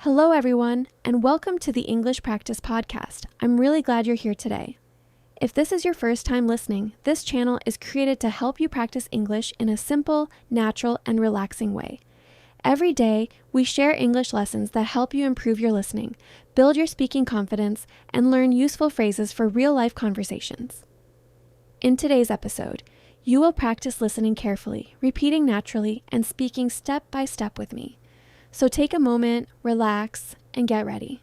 Hello, everyone, and welcome to the English Practice Podcast. I'm really glad you're here today. If this is your first time listening, this channel is created to help you practice English in a simple, natural, and relaxing way. Every day, we share English lessons that help you improve your listening, build your speaking confidence, and learn useful phrases for real-life conversations. In today's episode, you will practice listening carefully, repeating naturally, and speaking step by step with me. So take a moment, relax, and get ready.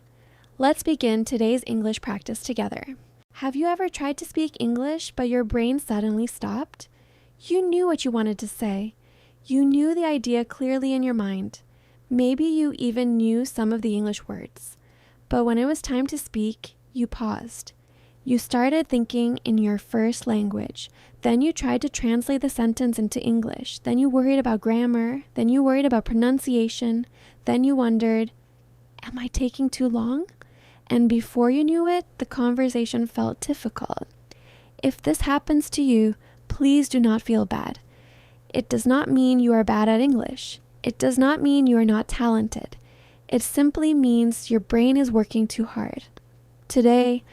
Let's begin today's English practice together. Have you ever tried to speak English, but your brain suddenly stopped? You knew what you wanted to say. You knew the idea clearly in your mind. Maybe you even knew some of the English words. But when it was time to speak, you paused. You started thinking in your first language. Then you tried to translate the sentence into English. Then you worried about grammar. Then you worried about pronunciation. Then you wondered, am I taking too long? And before you knew it, the conversation felt difficult. If this happens to you, please do not feel bad. It does not mean you are bad at English. It does not mean you are not talented. It simply means your brain is working too hard. Today,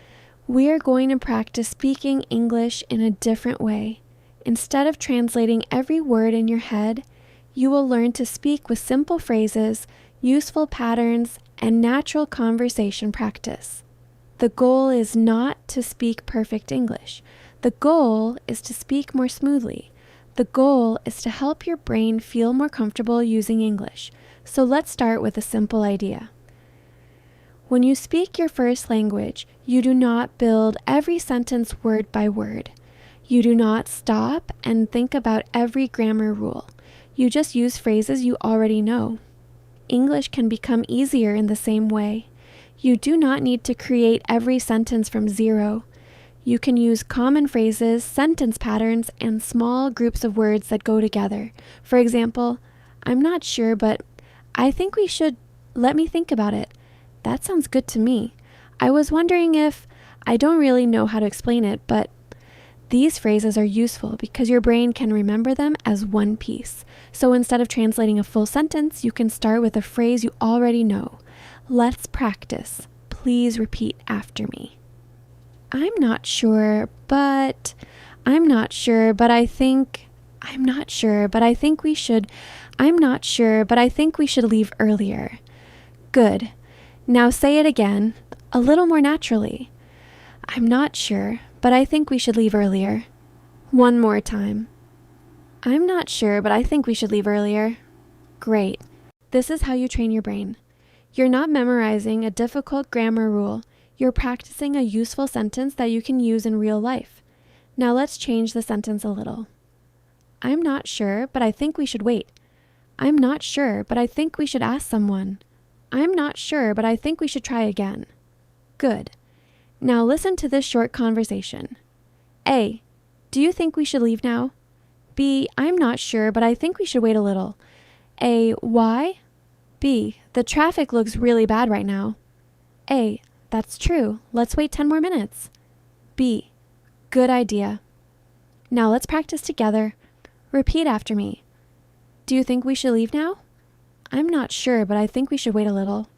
we are going to practice speaking English in a different way. Instead of translating every word in your head, you will learn to speak with simple phrases, useful patterns, and natural conversation practice. The goal is not to speak perfect English. The goal is to speak more smoothly. The goal is to help your brain feel more comfortable using English. So let's start with a simple idea. When you speak your first language, you do not build every sentence word by word. You do not stop and think about every grammar rule. You just use phrases you already know. English can become easier in the same way. You do not need to create every sentence from zero. You can use common phrases, sentence patterns, and small groups of words that go together. For example, I'm not sure, but I think we should. Let me think about it. That sounds good to me. I was wondering if, I don't really know how to explain it, but these phrases are useful because your brain can remember them as one piece. So instead of translating a full sentence, you can start with a phrase you already know. Let's practice. Please repeat after me. I'm not sure, but I think we should leave earlier. Good. Now say it again, a little more naturally. I'm not sure, but I think we should leave earlier. One more time. I'm not sure, but I think we should leave earlier. Great. This is how you train your brain. You're not memorizing a difficult grammar rule. You're practicing a useful sentence that you can use in real life. Now let's change the sentence a little. I'm not sure, but I think we should wait. I'm not sure, but I think we should ask someone. I'm not sure, but I think we should try again. Good. Now listen to this short conversation. A. Do you think we should leave now? B. I'm not sure, but I think we should wait a little. A. Why? B. The traffic looks really bad right now. A. That's true. Let's wait 10 more minutes. B. Good idea. Now let's practice together. Repeat after me. Do you think we should leave now? I'm not sure, but I think we should wait a little.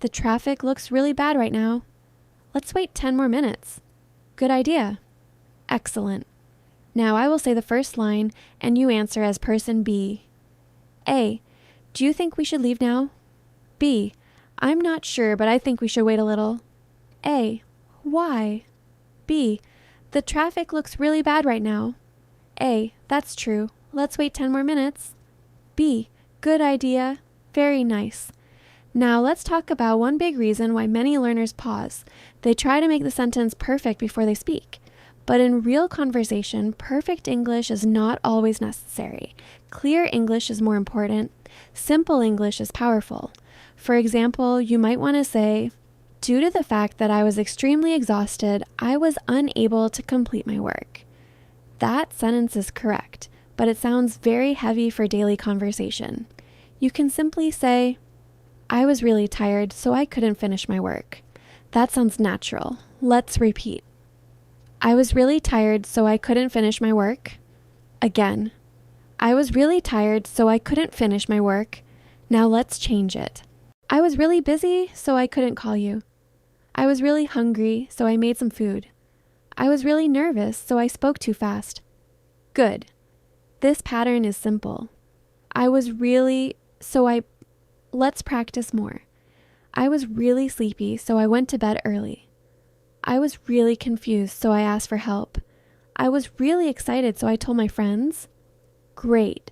The traffic looks really bad right now. Let's wait 10 more minutes. Good idea. Excellent. Now I will say the first line, and you answer as person B. A. Do you think we should leave now? B. I'm not sure, but I think we should wait a little. A. Why? B. The traffic looks really bad right now. A. That's true. Let's wait 10 more minutes. B. Good idea. Very nice. Now let's talk about one big reason why many learners pause. They try to make the sentence perfect before they speak. But in real conversation, perfect English is not always necessary. Clear English is more important. Simple English is powerful. For example, you might want to say, due to the fact that I was extremely exhausted, I was unable to complete my work. That sentence is correct, but it sounds very heavy for daily conversation. You can simply say, I was really tired, so I couldn't finish my work. That sounds natural. Let's repeat. I was really tired, so I couldn't finish my work. Again. I was really tired, so I couldn't finish my work. Now let's change it. I was really busy, so I couldn't call you. I was really hungry, so I made some food. I was really nervous, so I spoke too fast. Good. This pattern is simple. Let's practice more. I was really sleepy, so I went to bed early. I was really confused, so I asked for help. I was really excited, so I told my friends. Great.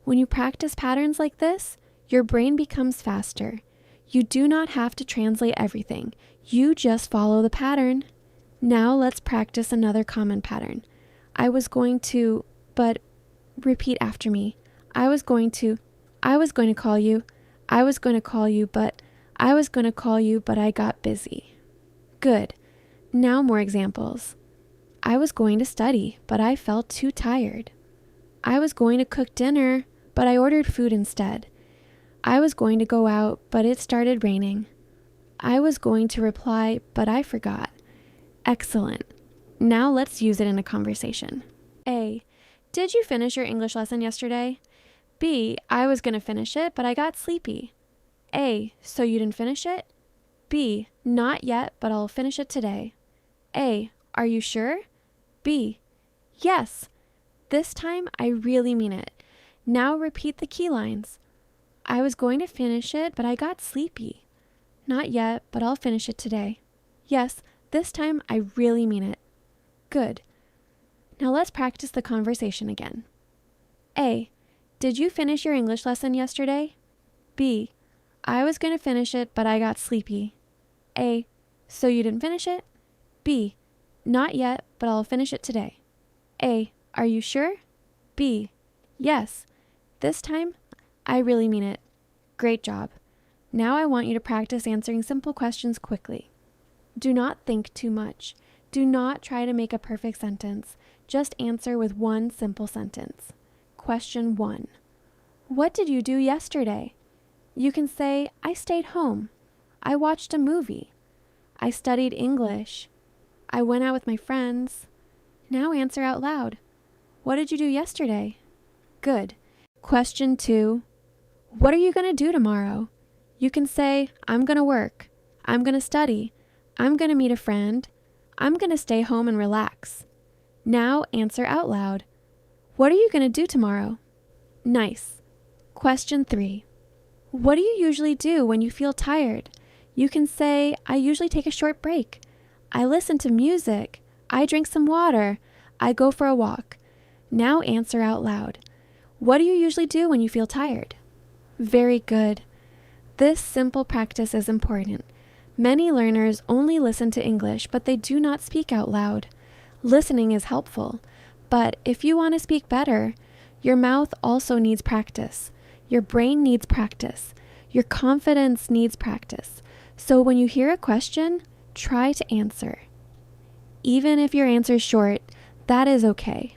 When you practice patterns like this, your brain becomes faster. You do not have to translate everything. You just follow the pattern. Now let's practice another common pattern. I was going to, but repeat after me. I was going to call you. I was going to call you, but I was going to call you, but I got busy. Good. Now more examples. I was going to study, but I felt too tired. I was going to cook dinner, but I ordered food instead. I was going to go out, but it started raining. I was going to reply, but I forgot. Excellent. Now let's use it in a conversation. A. Did you finish your English lesson yesterday? B. I was going to finish it, but I got sleepy. A. So you didn't finish it? B. Not yet, but I'll finish it today. A. Are you sure? B. Yes. This time I really mean it. Now repeat the key lines. I was going to finish it, but I got sleepy. Not yet, but I'll finish it today. Yes, this time I really mean it. Good. Now let's practice the conversation again. A. Did you finish your English lesson yesterday? B. I was going to finish it, but I got sleepy. A. So you didn't finish it? B. Not yet, but I'll finish it today. A. Are you sure? B. Yes. This time, I really mean it. Great job. Now I want you to practice answering simple questions quickly. Do not think too much. Do not try to make a perfect sentence. Just answer with one simple sentence. Question 1. What did you do yesterday? You can say, I stayed home. I watched a movie. I studied English. I went out with my friends. Now answer out loud. What did you do yesterday? Good. Question 2. What are you going to do tomorrow? You can say, I'm going to work. I'm going to study. I'm going to meet a friend. I'm going to stay home and relax. Now answer out loud. What are you going to do tomorrow? Nice. Question 3. What do you usually do when you feel tired? You can say, I usually take a short break. I listen to music. I drink some water. I go for a walk. Now answer out loud. What do you usually do when you feel tired? Very good. This simple practice is important. Many learners only listen to English, but they do not speak out loud. Listening is helpful, but if you want to speak better, your mouth also needs practice. Your brain needs practice. Your confidence needs practice. So when you hear a question, try to answer. Even if your answer is short, that is okay.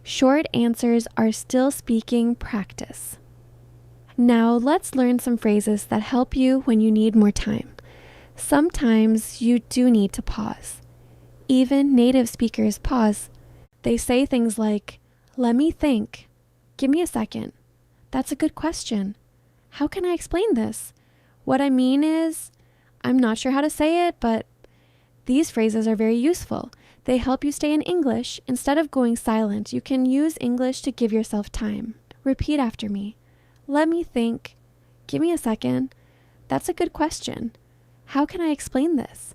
Short answers are still speaking practice. Now let's learn some phrases that help you when you need more time. Sometimes you do need to pause. Even native speakers pause. They say things like, let me think. Give me a second. That's a good question. How can I explain this? What I mean is, I'm not sure how to say it, but these phrases are very useful. They help you stay in English. Instead of going silent, you can use English to give yourself time. Repeat after me. Let me think. Give me a second. That's a good question. How can I explain this?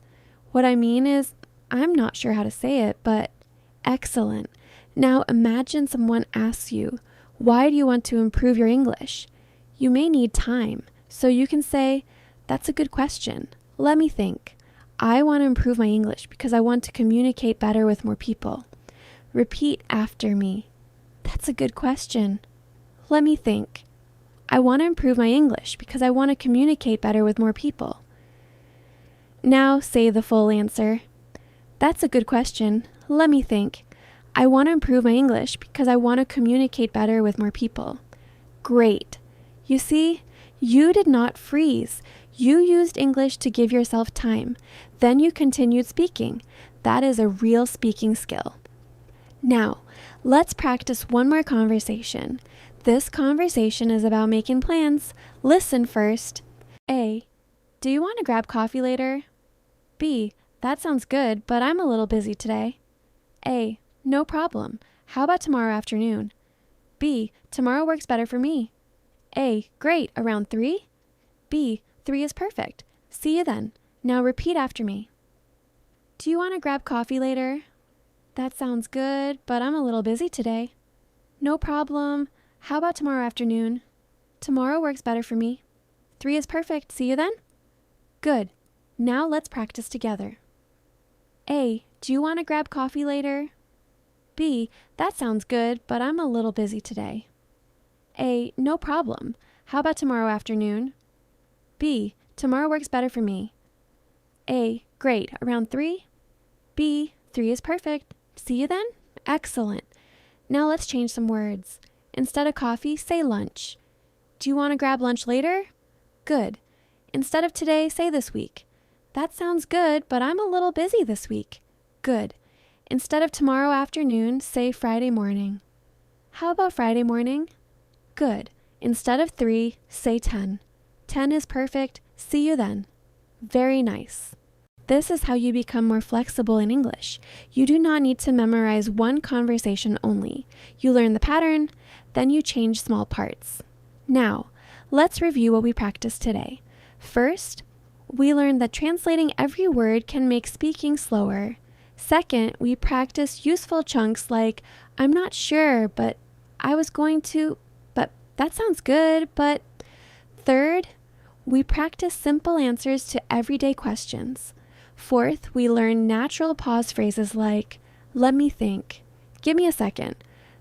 What I mean is, I'm not sure how to say it, but excellent. Now imagine someone asks you, why do you want to improve your English? You may need time, so you can say, that's a good question. Let me think. I want to improve my English because I want to communicate better with more people. Repeat after me. That's a good question. Let me think. I want to improve my English because I want to communicate better with more people. Now say the full answer. That's a good question. Let me think. I want to improve my English because I want to communicate better with more people. Great. You see, you did not freeze. You used English to give yourself time. Then you continued speaking. That is a real speaking skill. Now, let's practice one more conversation. This conversation is about making plans. Listen first. A. Do you want to grab coffee later? B. That sounds good, but I'm a little busy today. A. No problem. How about tomorrow afternoon? B. Tomorrow works better for me. A. Great. Around 3? B. 3 is perfect. See you then. Now repeat after me. Do you want to grab coffee later? That sounds good, but I'm a little busy today. No problem. How about tomorrow afternoon? Tomorrow works better for me. 3 is perfect. See you then? Good. Now let's practice together. A. Do you want to grab coffee later? B. That sounds good, but I'm a little busy today. A. No problem. How about tomorrow afternoon? B. Tomorrow works better for me. A. Great. Around 3? B. 3 is perfect. See you then? Excellent. Now let's change some words. Instead of coffee, say lunch. Do you want to grab lunch later? Good. Instead of today, say this week. That sounds good, but I'm a little busy this week. Good. Instead of tomorrow afternoon, say Friday morning. How about Friday morning? Good. Instead of 3, say 10. 10 is perfect. See you then. Very nice. This is how you become more flexible in English. You do not need to memorize one conversation only. You learn the pattern, then you change small parts. Now, let's review what we practiced today. First, we learned that translating every word can make speaking slower. Second, we practiced useful chunks like, I'm not sure, but I was going to, but that sounds good, but. Third, we practiced simple answers to everyday questions. Fourth, we learned natural pause phrases like, let me think, give me a second,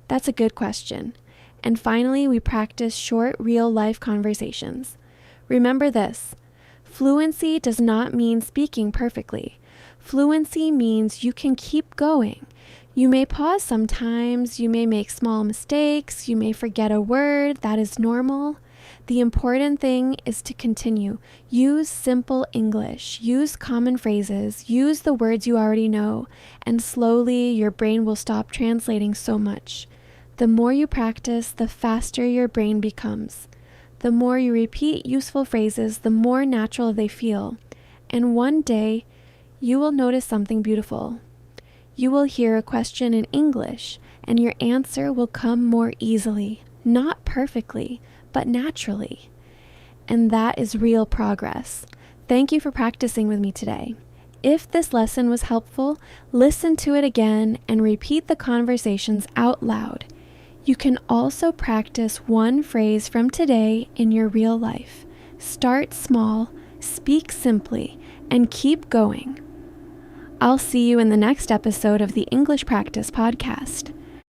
that's a good question. And finally, we practiced short, real-life conversations. Remember this, fluency does not mean speaking perfectly. Fluency means you can keep going. You may pause sometimes, you may make small mistakes, you may forget a word, that is normal. The important thing is to continue. Use simple English, use common phrases, use the words you already know, and slowly your brain will stop translating so much. The more you practice, the faster your brain becomes. The more you repeat useful phrases, the more natural they feel. And one day, you will notice something beautiful. You will hear a question in English, and your answer will come more easily, not perfectly, but naturally. And that is real progress. Thank you for practicing with me today. If this lesson was helpful, listen to it again and repeat the conversations out loud. You can also practice one phrase from today in your real life. Start small, speak simply, and keep going. I'll see you in the next episode of the English Practice Podcast.